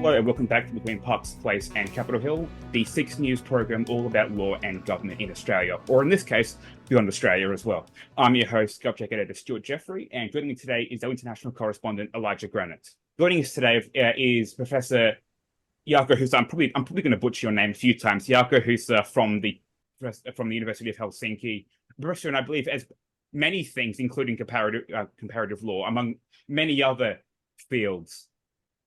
Hello and welcome back to Between Parks Place and Capitol Hill, the Six News program all about law and government in Australia, or in this case, beyond Australia as well. I'm your host, GovTech editor Stuart Jeffrey, and joining me today is our international correspondent Elijah Granite. Joining us today is Professor Jaakko Husa. I'm probably going to butcher your name a few times. Jaakko Husa from the University of Helsinki, professor, and I believe as many things, including comparative law, among many other fields.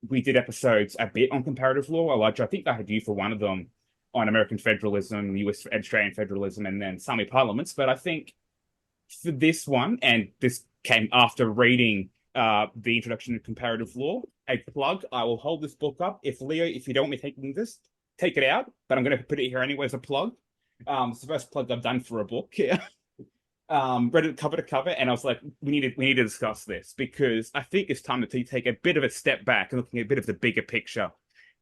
We did episodes a bit on comparative law. Elijah, I think I had you for one of them on American federalism, US Australian federalism, and then Sami parliaments. But I think for this one, and this came after reading the introduction to comparative law, a plug, I will hold this book up. If you don't want me taking this, take it out. But I'm going to put it here anyway as a plug. It's the first plug I've done for a book here. Read it cover to cover, and I was like, we need to discuss this, because I think it's time to take a bit of a step back and looking at a bit of the bigger picture,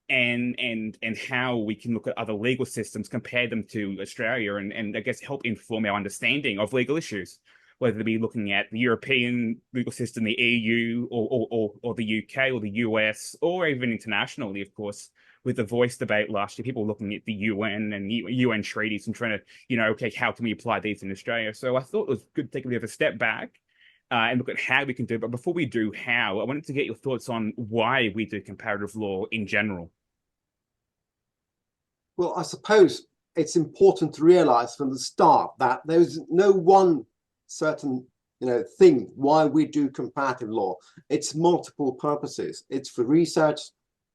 and how we can look at other legal systems, compare them to Australia, and I guess help inform our understanding of legal issues, whether it be looking at the European legal system, the EU, or the UK, or the US, or even internationally, of course. With the voice debate last year, people were looking at the UN and UN treaties and trying to, okay, how can we apply these in Australia? So I thought it was good to take a bit of a step back and look at how we can do it. But before we do how, I wanted to get your thoughts on why we do comparative law in general. Well, I suppose it's important to realize from the start that there's no one certain thing why we do comparative law. It's multiple purposes. It's for research,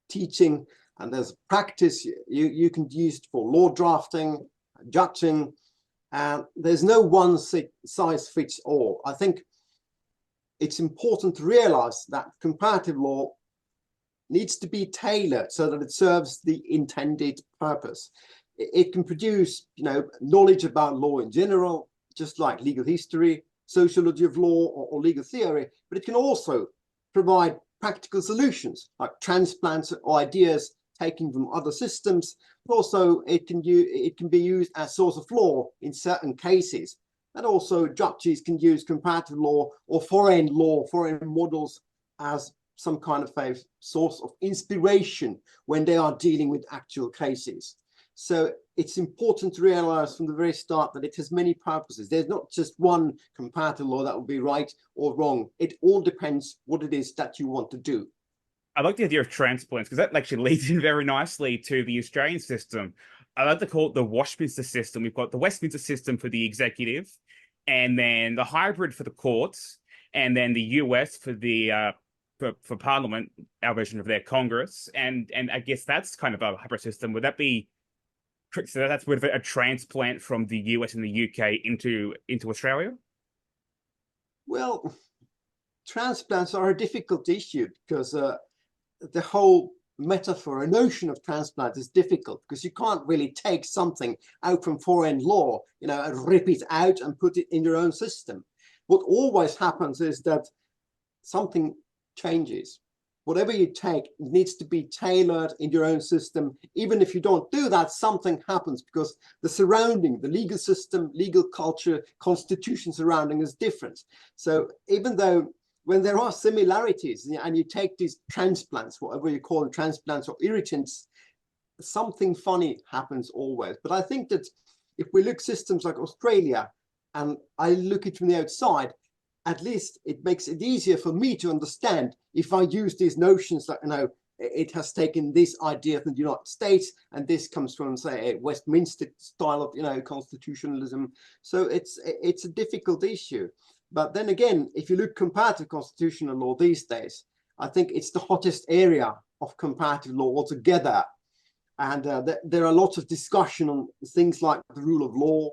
teaching, and there's practice you can use it for law drafting, judging, and there's no one size fits all. I think it's important to realize that comparative law needs to be tailored so that it serves the intended purpose. It can produce, knowledge about law in general, just like legal history, sociology of law, or legal theory, but it can also provide practical solutions like transplants or ideas taken from other systems. But also it can be used as source of law in certain cases. And also judges can use comparative law or foreign models as some kind of a source of inspiration when they are dealing with actual cases. So it's important to realize from the very start that it has many purposes. There's not just one comparative law that will be right or wrong. It all depends what it is that you want to do. I like the idea of transplants, because that actually leads in very nicely to the Australian system. I like to call it the Westminster system. We've got the Westminster system for the executive, and then the hybrid for the courts, and then the US for the for Parliament, our version of their Congress, and I guess that's kind of a hybrid system. Would that be so? That's with a transplant from the US and the UK into Australia? Well, transplants are a difficult issue because the whole metaphor, a notion of transplant is difficult because you can't really take something out from foreign law, and rip it out and put it in your own system. What always happens is that something changes. Whatever you take needs to be tailored in your own system. Even if you don't do that, something happens because the surrounding, the legal system, legal culture, constitution surrounding is different. So even though when there are similarities and you take these transplants, whatever you call them, transplants or irritants, something funny happens always. But I think that if we look systems like Australia, and I look it from the outside, at least it makes it easier for me to understand if I use these notions that, it has taken this idea from the United States, and this comes from, say, a Westminster style of, constitutionalism. So it's a difficult issue. But then again, if you look comparative constitutional law these days, I think it's the hottest area of comparative law altogether. And there are lots of discussion on things like the rule of law,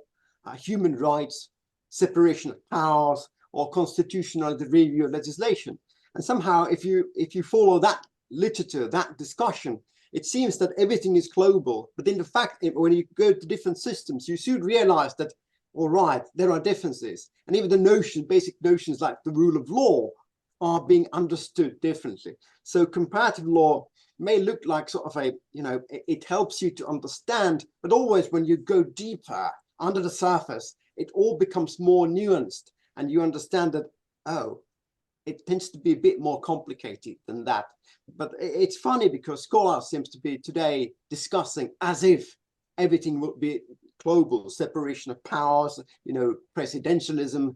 human rights, separation of powers, or constitutional review of legislation. And somehow, if you follow that literature, that discussion, it seems that everything is global. But in the fact, when you go to different systems, you soon realize that, all right, there are differences. And even the basic notions like the rule of law are being understood differently. So comparative law may look like sort of a, it helps you to understand, but always when you go deeper under the surface, it all becomes more nuanced. And you understand that oh, it tends to be a bit more complicated than that. But it's funny because scholars seems to be today discussing as if everything would be global, separation of powers, you know, presidentialism.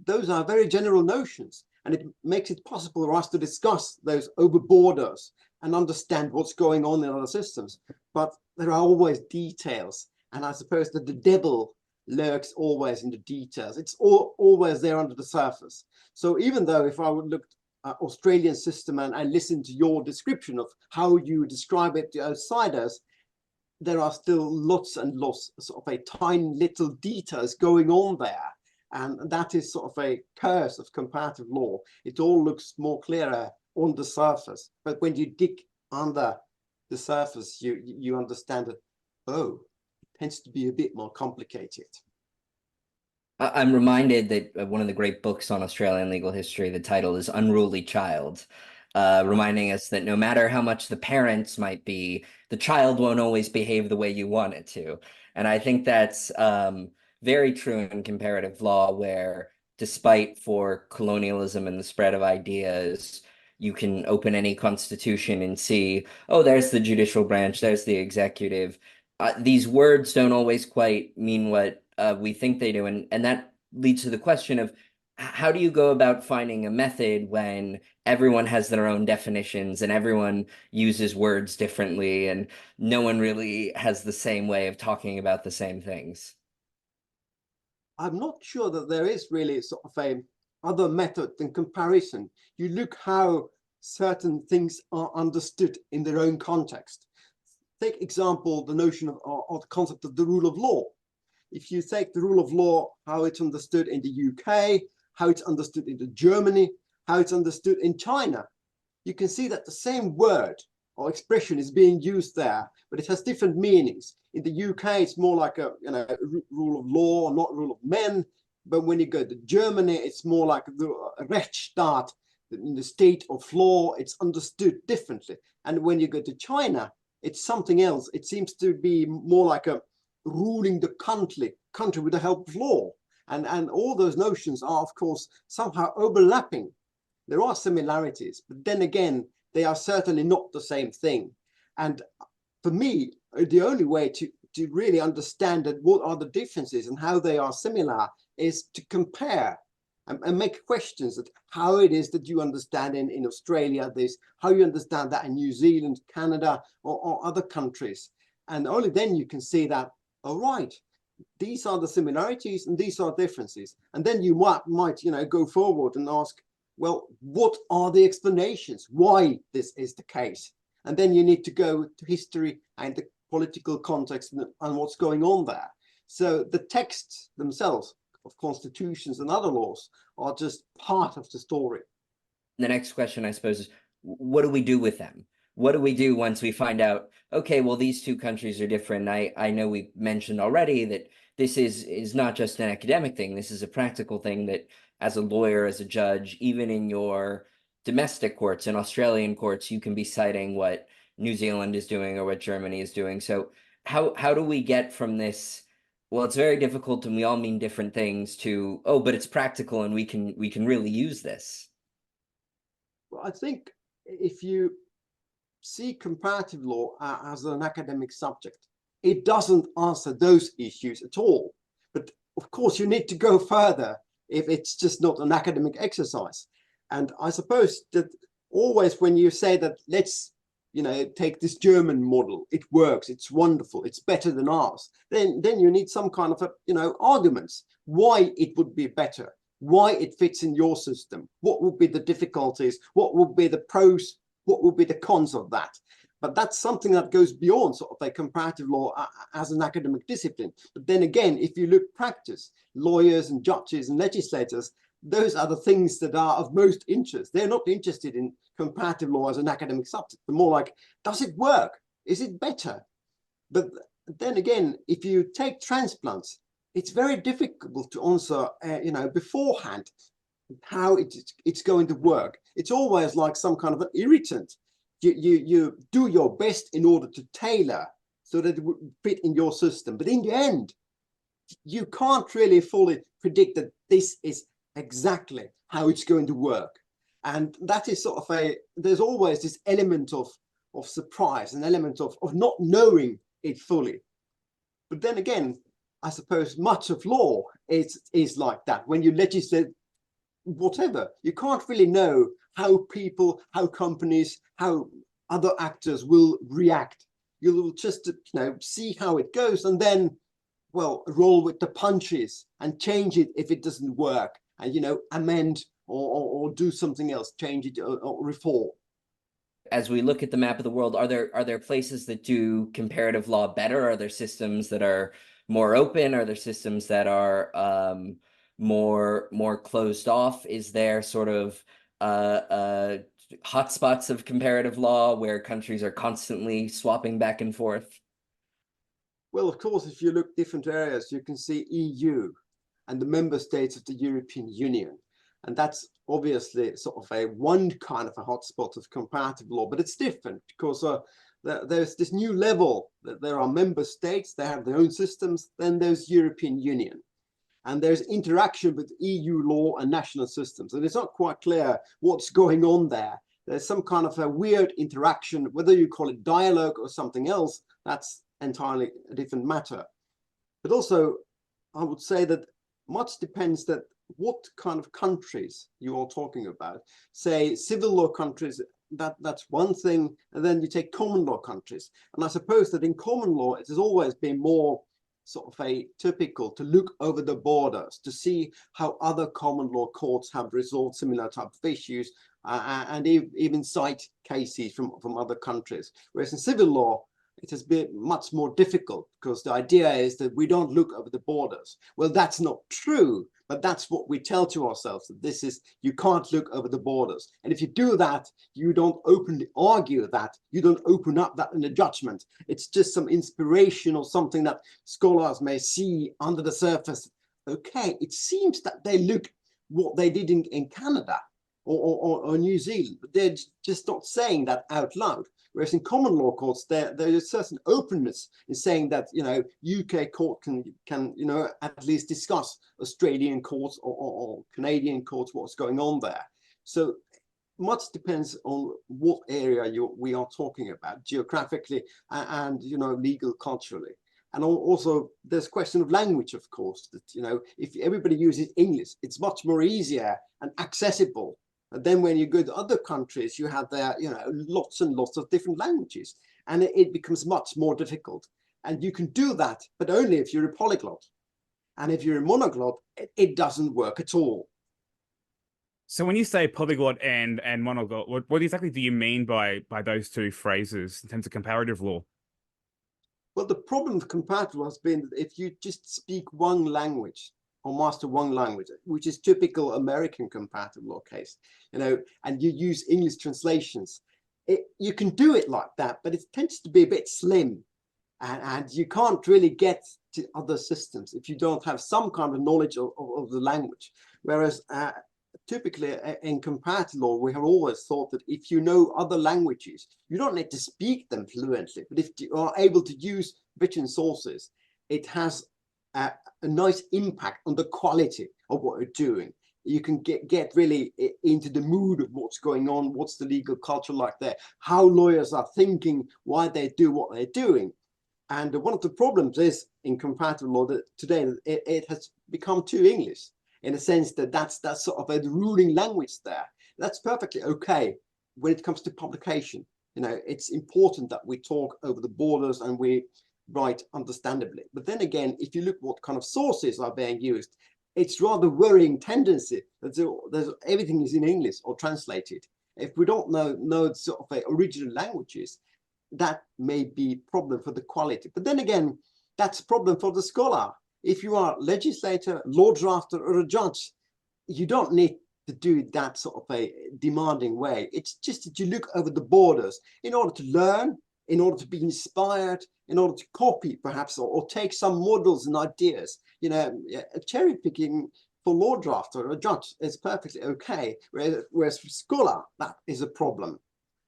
Those are very general notions, and it makes it possible for us to discuss those over borders and understand what's going on in other systems. But there are always details, and I suppose that the devil lurks always in the details. It's always there under the surface. So even though if I would look at Australian system and listen to your description of how you describe it to outsiders, there are still lots and lots of a tiny little details going on there. And that is sort of a curse of comparative law. It all looks more clearer on the surface, but when you dig under the surface, you understand that, oh, it tends to be a bit more complicated. I'm reminded that one of the great books on Australian legal history, the title is Unruly Child, reminding us that no matter how much the parents might be, the child won't always behave the way you want it to. And I think that's very true in comparative law, where despite for colonialism and the spread of ideas, you can open any constitution and see, oh, there's the judicial branch, there's the executive. These words don't always quite mean what we think they do. And that leads to the question of how do you go about finding a method when everyone has their own definitions and everyone uses words differently and no one really has the same way of talking about the same things? I'm not sure that there is really sort of a other method than comparison. You look how certain things are understood in their own context. Take example, the notion of or the concept of the rule of law. If you take the rule of law, how it's understood in the UK, how it's understood in Germany, how it's understood in China, you can see that the same word or expression is being used there, but it has different meanings. In the UK, it's more like a rule of law, not rule of men. But when you go to Germany, it's more like the Rechtsstaat, in the state of law. It's understood differently. And when you go to China, it's something else. It seems to be more like a ruling the country with the help of law. And all those notions are, of course, somehow overlapping. There are similarities, but then again, they are certainly not the same thing. And for me, the only way to really understand that what are the differences and how they are similar is to compare and make questions that how it is that you understand in Australia this, how you understand that in New Zealand, Canada, or other countries. And only then you can see that, all right, these are the similarities and these are differences. And then you might go forward and ask, well, what are the explanations why this is the case? And then you need to go to history and the political context and what's going on there. So the texts themselves of constitutions and other laws are just part of the story. The next question, I suppose, is what do we do with them? What do we do once we find out, okay, well, these two countries are different? I know we mentioned already that this is not just an academic thing. This is a practical thing that as a lawyer, as a judge, even in your domestic courts and Australian courts, you can be citing what New Zealand is doing or what Germany is doing. So how do we get from this, well, it's very difficult and we all mean different things, to, oh, but it's practical and we can really use this? Well, I think if you see comparative law as an academic subject, it doesn't answer those issues at all. But of course, you need to go further if it's just not an academic exercise. And I suppose that always when you say that, let's take this German model, it works, it's wonderful, it's better than ours, then you need some kind of arguments why it would be better, why it fits in your system, what would be the difficulties, what would be the pros, what would be the cons of that. But that's something that goes beyond sort of a comparative law as an academic discipline. But then again, if you look practice, lawyers and judges and legislators, those are the things that are of most interest. They're not interested in comparative law as an academic subject. They're more like, does it work? Is it better? But then again, if you take transplants, it's very difficult to answer, beforehand how it's going to work. It's always like some kind of an irritant. You do your best in order to tailor so that it would fit in your system. But in the end, you can't really fully predict that this is exactly how it's going to work. And that is sort of there's always this element of surprise, an element of not knowing it fully. But then again, I suppose much of law is like that. When you legislate whatever, you can't really know how people, how companies, how other actors will react. You'll just, see how it goes, and then, well, roll with the punches and change it if it doesn't work, and amend or do something else, change it or reform. As we look at the map of the world, are there places that do comparative law better? Are there systems that are more open? Are there systems that are more closed off? Is there sort of hotspots of comparative law where countries are constantly swapping back and forth? Well, of course, if you look different areas, you can see EU and the member states of the European Union. And that's obviously sort of one kind of a hotspot of comparative law, but it's different because there's this new level that there are member states, they have their own systems, then there's European Union. And there's interaction with EU law and national systems. And it's not quite clear what's going on there. There's some kind of a weird interaction, whether you call it dialogue or something else, that's entirely a different matter. But also, I would say that much depends that what kind of countries you are talking about. Say civil law countries, that's one thing, and then you take common law countries. And I suppose that in common law, it has always been more sort of typical to look over the borders to see how other common law courts have resolved similar type of issues, and even cite cases from other countries. Whereas in civil law, it has been much more difficult because the idea is that we don't look over the borders. Well, that's not true, but that's what we tell to ourselves, that you can't look over the borders. And if you do that, you don't openly argue that, you don't open up that in a judgment. It's just some inspiration or something that scholars may see under the surface. Okay, it seems that they look what they did in Canada or New Zealand, but they're just not saying that out loud. Whereas in common law courts, there is a certain openness in saying that, UK court can at least discuss Australian courts or Canadian courts, what's going on there. So much depends on what area we are talking about geographically and legal culturally. And also there's a question of language, of course, that, if everybody uses English, it's much more easier and accessible. And then when you go to other countries, you have there, lots and lots of different languages, and it becomes much more difficult. And you can do that, but only if you're a polyglot. And if you're a monoglot, it doesn't work at all. So when you say polyglot and monoglot, what exactly do you mean by those two phrases in terms of comparative law? Well, the problem with comparative law has been that if you just speak one language, or master one language, which is typical American comparative law case, and you use English translations, you can do it like that, but it tends to be a bit slim, and you can't really get to other systems if you don't have some kind of knowledge of the language. Whereas typically in comparative law, we have always thought that if you know other languages, you don't need to speak them fluently, but if you are able to use written sources, it has a nice impact on the quality of what you're doing. You can get really into the mood of what's going on, what's the legal culture like there, how lawyers are thinking, why they do what they're doing. And one of the problems is in comparative law that today it has become too English, in a sense that that's sort of a ruling language there. That's perfectly okay when it comes to publication. It's important that we talk over the borders and we write understandably. But then again, if you look what kind of sources are being used, it's rather worrying tendency that everything is in English or translated. If we don't know sort of original languages, that may be a problem for the quality. But then again, that's a problem for the scholar. If you are a legislator, law drafter, or a judge, you don't need to do it that sort of a demanding way. It's just that you look over the borders in order to learn, in order to be inspired, in order to copy perhaps, or take some models and ideas. Cherry picking for law drafter or a judge is perfectly okay, whereas for scholar, that is a problem.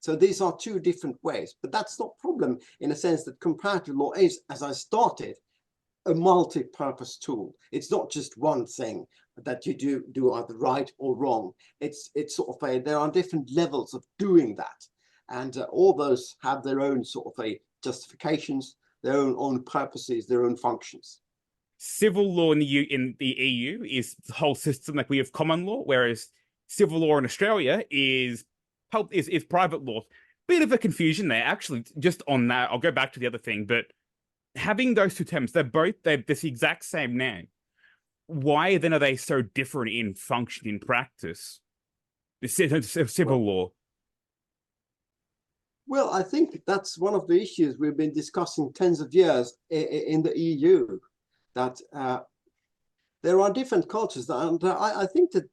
So these are two different ways, but that's not a problem in a sense that comparative law is, as I started, a multi-purpose tool. It's not just one thing. that you do either right or wrong. It's sort of a, there are different levels of doing that, and all those have their own sort of a justifications, their own purposes, their own functions. Civil law in the EU is the whole system, like we have common law, whereas civil law in Australia is private law. Bit of a confusion there, actually. Just on that, I'll go back to the other thing, but having those two terms, they're the exact same name. Why then are they so different in function, in practice? The civil law. Well, I think that's one of the issues we've been discussing tens of years in the EU, that there are different cultures. And I think that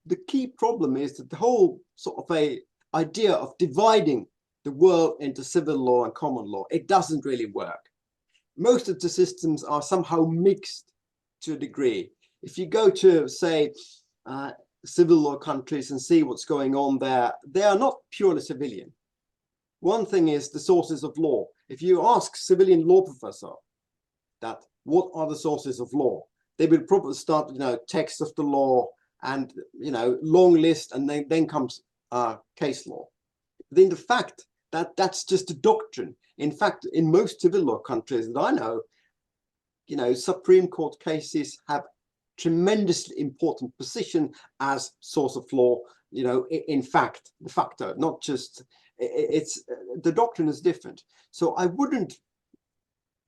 the key problem is that the whole sort of a idea of dividing the world into civil law and common law, it doesn't really work. Most of the systems are somehow mixed to a degree. If you go to, say, civil law countries and see what's going on there, they are not purely civilian. One thing is the sources of law. If you ask civilian law professor that what are the sources of law, they will probably start, text of the law and, long list, and then comes case law. Then the fact that that's just a doctrine. In fact, in most civil law countries that I know, Supreme Court cases have tremendously important position as source of law, in fact, de facto, not just, it's the doctrine is different. So I wouldn't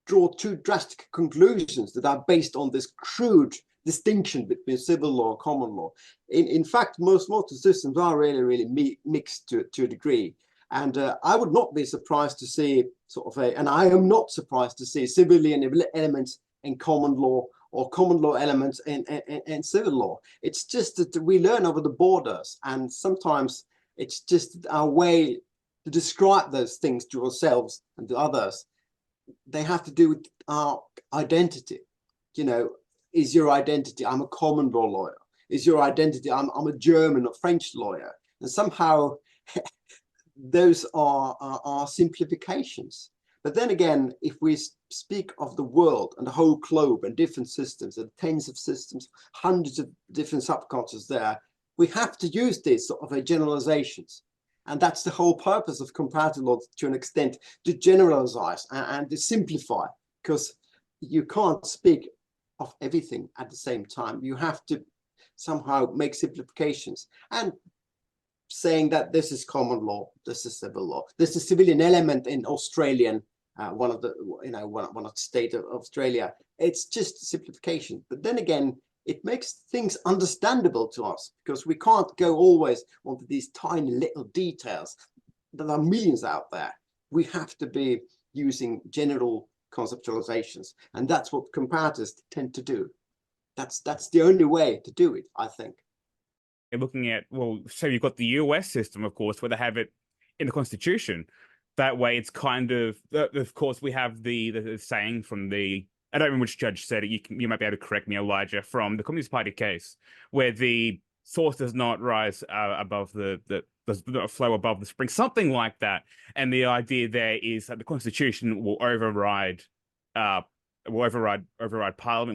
draw too drastic conclusions that are based on this crude distinction between civil law and common law. In fact, most systems are really mixed to a degree. And I would not be surprised to see and I am not surprised to see civilian elements in common law or common law elements in civil law. It's just that we learn over the borders, and sometimes it's just our way to describe those things to ourselves and to others. They have to do with our identity. Is your identity, I'm a common law lawyer? Is your identity, I'm a German or French lawyer? And somehow those are simplifications. But then again, if we speak of the world and the whole globe and different systems and tens of systems, hundreds of different subcultures there, we have to use these sort of generalizations. And that's the whole purpose of comparative law, to an extent, to generalize and to simplify, because you can't speak of everything at the same time. You have to somehow make simplifications and saying that this is common law, this is civil law, this is civilian element in Australian, one of the state of Australia. It's just simplification. But then again, it makes things understandable to us, because we can't go always onto these tiny little details. There are millions out there. We have to be using general conceptualizations, and that's what comparators tend to do. That's the only way to do it, I think. Looking at, so you've got the US system, of course, where they have it in the Constitution. That way, it's kind of course, we have the saying from the, I don't remember which judge said it. You might be able to correct me, Elijah, from the Communist Party case, where the source does not rise above does not flow above the spring, something like that. And the idea there is that the Constitution will override Parliament,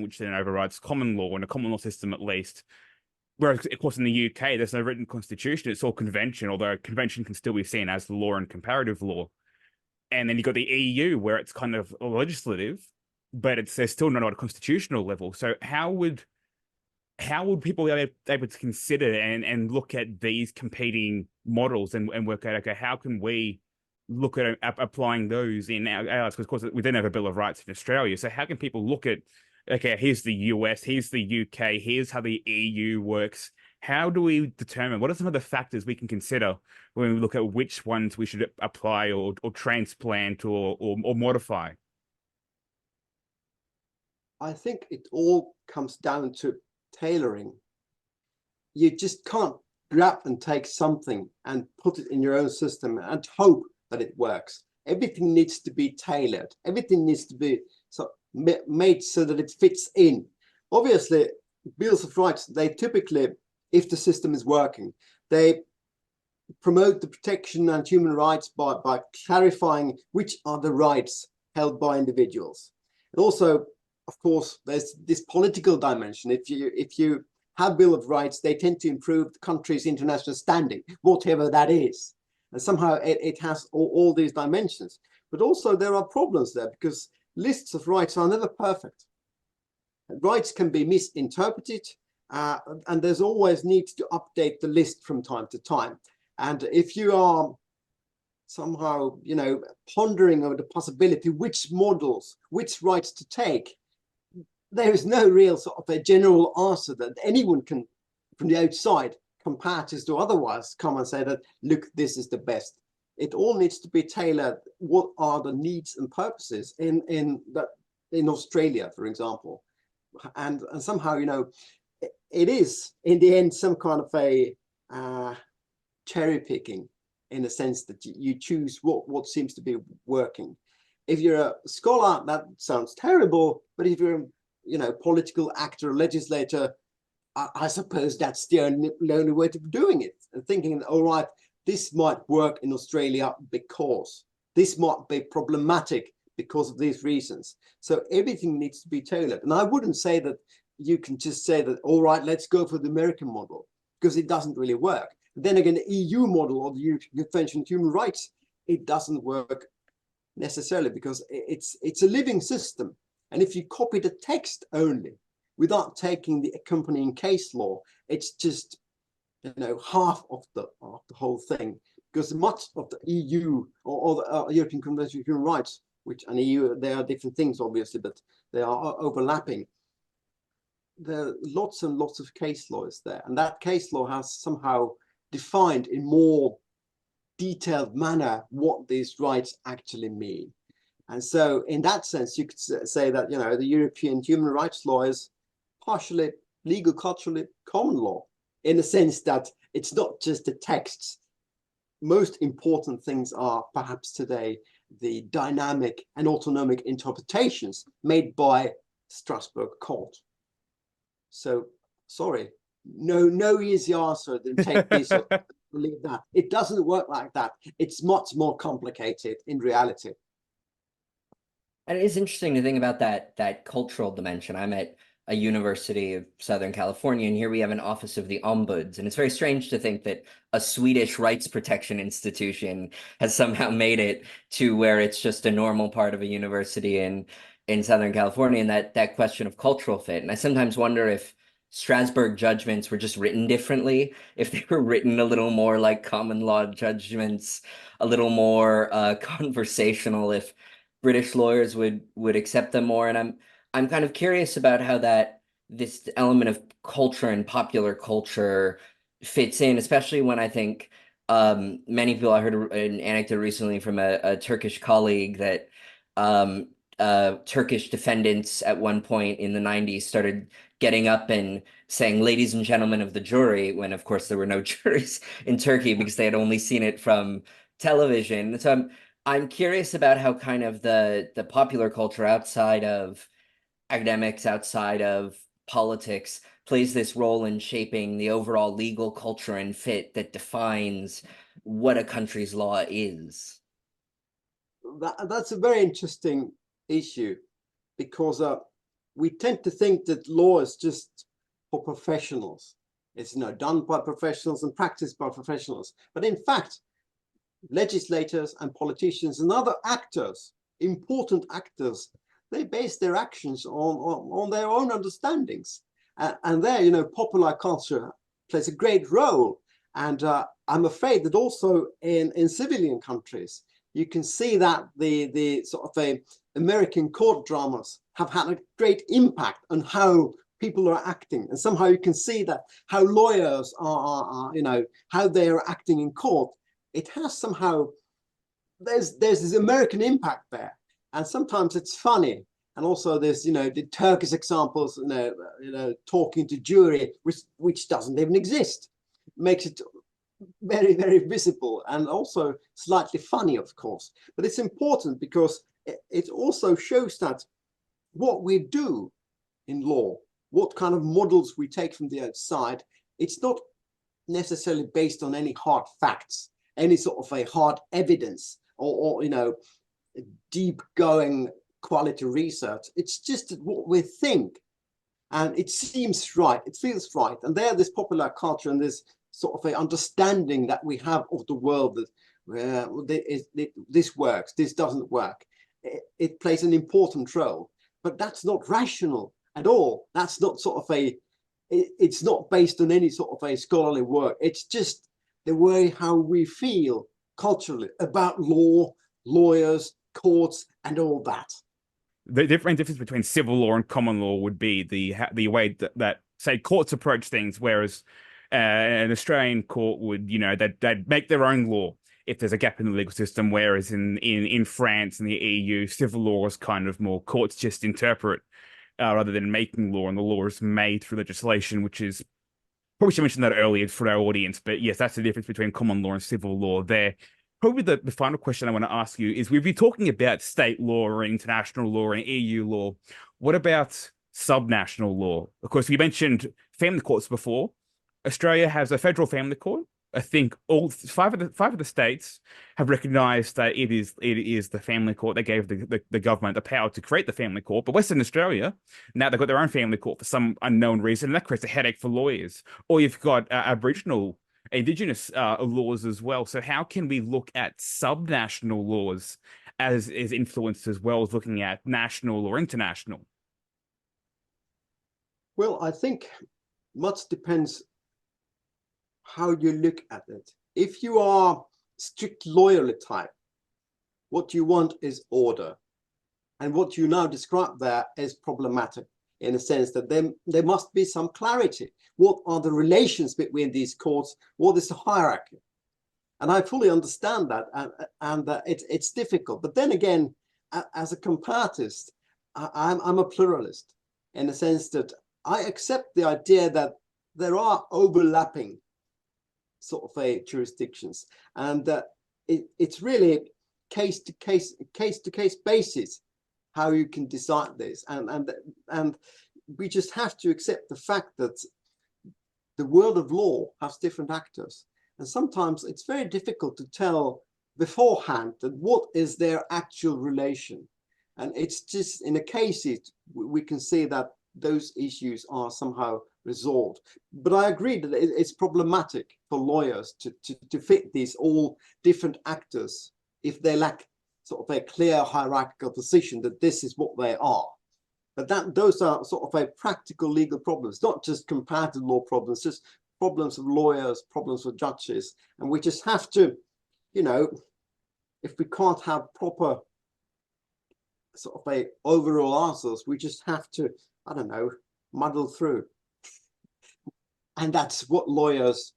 which then overrides common law, and a common law system at least. Whereas, of course, in the UK, there's no written constitution. It's all convention, although convention can still be seen as the law and comparative law. And then you've got the EU, where it's kind of legislative, but there's still not at a constitutional level. So how would people be able to consider and look at these competing models and work out, okay, how can we look at applying those in our lives? Because, of course, we don't have a Bill of Rights in Australia. So how can people look at, okay, here's the US, here's the UK, here's how the EU works. How do we determine, what are some of the factors we can consider when we look at which ones we should apply or transplant or modify? I think it all comes down to tailoring. You just can't grab and take something and put it in your own system and hope that it works. Everything needs to be tailored. Everything needs to be made so that it fits in. Obviously, bills of rights, they typically, if the system is working, they promote the protection and human rights by clarifying which are the rights held by individuals. And also, of course, there's this political dimension. If you have Bill of Rights, they tend to improve the country's international standing, whatever that is. And somehow it has all these dimensions. But also there are problems there, because lists of rights are never perfect. Rights can be misinterpreted, and there's always need to update the list from time to time. And if you are somehow, you know, pondering over the possibility which models, which rights to take, there is no real sort of a general answer that anyone can, from the outside, comparatives to otherwise, come and say that, look, this is the best. It all needs to be tailored. What are the needs and purposes in Australia, for example? And somehow, you know, it is in the end some kind of a cherry picking, in a sense that you choose what seems to be working. If you're a scholar, that sounds terrible, but if you're a, you know, political actor, legislator, I suppose that's the only way to doing it. And thinking, all right, this might work in Australia because this might be problematic because of these reasons. So everything needs to be tailored. And I wouldn't say that you can just say that, all right, let's go for the American model, because it doesn't really work. Then again, the EU model or the European Convention on Human Rights, it doesn't work necessarily, because it's a living system. And if you copy the text only without taking the accompanying case law, it's just, you know, half of the whole thing. Because much of the EU or the European Convention on Human Rights, which and EU, they are different things obviously, but they are overlapping. There are lots and lots of case laws there, and that case law has somehow defined in more detailed manner what these rights actually mean. And so in that sense, you could say that, you know, the European human rights law is partially legal, culturally common law, in the sense that it's not just the texts. Most important things are perhaps today the dynamic and autonomic interpretations made by Strasbourg court. So sorry, no easy answer than take this or believe that. It doesn't work like that. It's much more complicated in reality. And it is interesting to think about that cultural dimension. I'm at a University of Southern California, and here we have an Office of the Ombuds. And it's very strange to think that a Swedish rights protection institution has somehow made it to where it's just a normal part of a university in Southern California, and that question of cultural fit. And I sometimes wonder if Strasbourg judgments were just written differently, if they were written a little more like common law judgments, a little more conversational, if British lawyers would accept them more. And I'm kind of curious about how this element of culture and popular culture fits in, especially when I think many people, I heard an anecdote recently from a Turkish colleague that Turkish defendants at one point in the 90s started getting up and saying, ladies and gentlemen of the jury, when of course there were no juries in Turkey because they had only seen it from television. So I'm curious about how kind of the popular culture outside of academics, outside of politics, plays this role in shaping the overall legal culture and fit that defines what a country's law is. That's a very interesting issue, because we tend to think that law is just for professionals. It's, you know, done by professionals and practiced by professionals. But in fact, legislators and politicians and other actors, important actors, they base their actions on their own understandings. And there, you know, popular culture plays a great role. And I'm afraid that also in civilian countries, you can see that the sort of American court dramas have had a great impact on how people are acting. And somehow you can see that how lawyers are you know, how they are acting in court. It has somehow, there's this American impact there. And sometimes it's funny. And also there's, you know, the Turkish examples, you know, talking to jury, which doesn't even exist. Makes it very, very visible and also slightly funny, of course. But it's important because it also shows that what we do in law, what kind of models we take from the outside, it's not necessarily based on any hard facts, any sort of a hard evidence or you know, deep going quality research. It's just what we think. And it seems right, it feels right. And there, this popular culture and this sort of a understanding that we have of the world, that this works, this doesn't work, it plays an important role. But that's not rational at all. That's not sort of a, it's not based on any sort of a scholarly work. It's just the way how we feel culturally about law, lawyers, courts, and all that. The difference between civil law and common law would be the way that say courts approach things, whereas an Australian court would, you know, they'd make their own law if there's a gap in the legal system, whereas in France and the EU, civil law is kind of more courts just interpret rather than making law, and the law is made through legislation, which is probably should mention that earlier for our audience, but yes, that's the difference between common law and civil law there. Probably the final question I want to ask you is, we've been talking about state law and international law and EU law. What about subnational law? Of course, we mentioned family courts before. Australia has a federal family court. I think all five of the states have recognised that it is the family court that gave the government the power to create the family court. But Western Australia, now they've got their own family court for some unknown reason, and that creates a headache for lawyers. Or you've got Aboriginal, Indigenous laws as well. So how can we look at subnational laws as influenced as well as looking at national or international? Well, I think much depends how you look at it. If you are strict loyalty type, what you want is order. And what you now describe there is problematic in a sense that there must be some clarity. What are the relations between these courts? What is the hierarchy? And I fully understand that, and it's difficult. But then again, as a comparatist, I'm a pluralist in the sense that I accept the idea that there are overlapping sort of a jurisdictions, and it's really case to case basis how you can decide this, and we just have to accept the fact that the world of law has different actors, and sometimes it's very difficult to tell beforehand that what is their actual relation. And it's just in a case we can see that those issues are somehow resolved. But I agree that it's problematic for lawyers to fit these all different actors if they lack sort of a clear hierarchical position that this is what they are. But those are sort of a practical legal problems, not just comparative law problems, just problems of lawyers, problems with judges. And we just have to, you know, if we can't have proper sort of a overall answers, we just have to, I don't know, muddle through. And that's what lawyers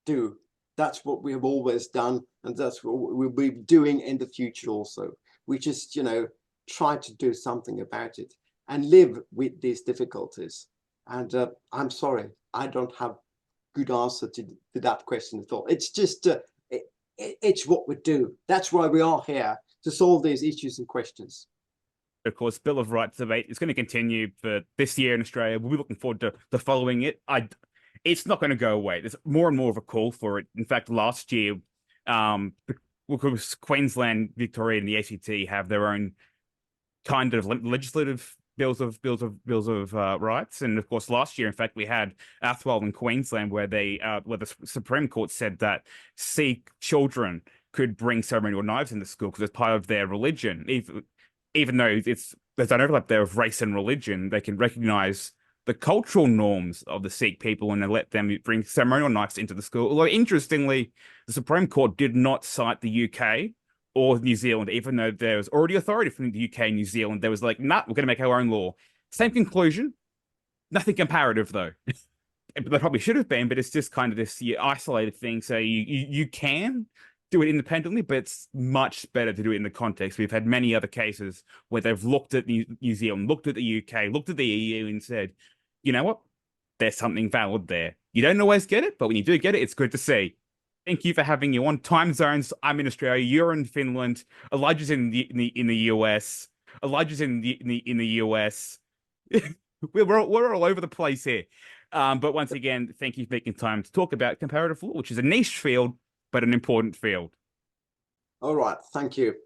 do. That's what we have always done, and that's what we'll be doing in the future also. We just, you know, try to do something about it and live with these difficulties. And I'm sorry, I don't have good answer to that question at all. It's just, it's what we do. That's why we are here, to solve these issues and questions. Of course, Bill of Rights debate is going to continue for this year in Australia. We'll be looking forward to following it. It's not going to go away. There's more and more of a call for it. In fact, last year, Queensland, Victoria, and the ACT have their own kind of legislative bills of rights. And of course, last year, in fact, we had Athwell in Queensland, where the Supreme Court said that Sikh children could bring ceremonial knives into school because it's part of their religion. Even though there's an overlap there of race and religion, they can recognize the cultural norms of the Sikh people and they let them bring ceremonial knives into the school. Although, interestingly, the Supreme Court did not cite the UK or New Zealand, even though there was already authority from the UK and New Zealand. There was like, nah, we're going to make our own law. Same conclusion, nothing comparative, though. They probably should have been, but it's just kind of this isolated thing. So you can do it independently, but it's much better to do it in the context. We've had many other cases where they've looked at New Zealand, looked at the UK, looked at the EU and said, you know what? There's something valid there. You don't always get it, but when you do get it, it's good to see. Thank you for having you on. Time zones, I'm in Australia, you're in Finland, Elijah's in the US, Elijah's in the US. we're all over the place here. But once again, thank you for making time to talk about comparative law, which is a niche field, but an important field. All right, thank you.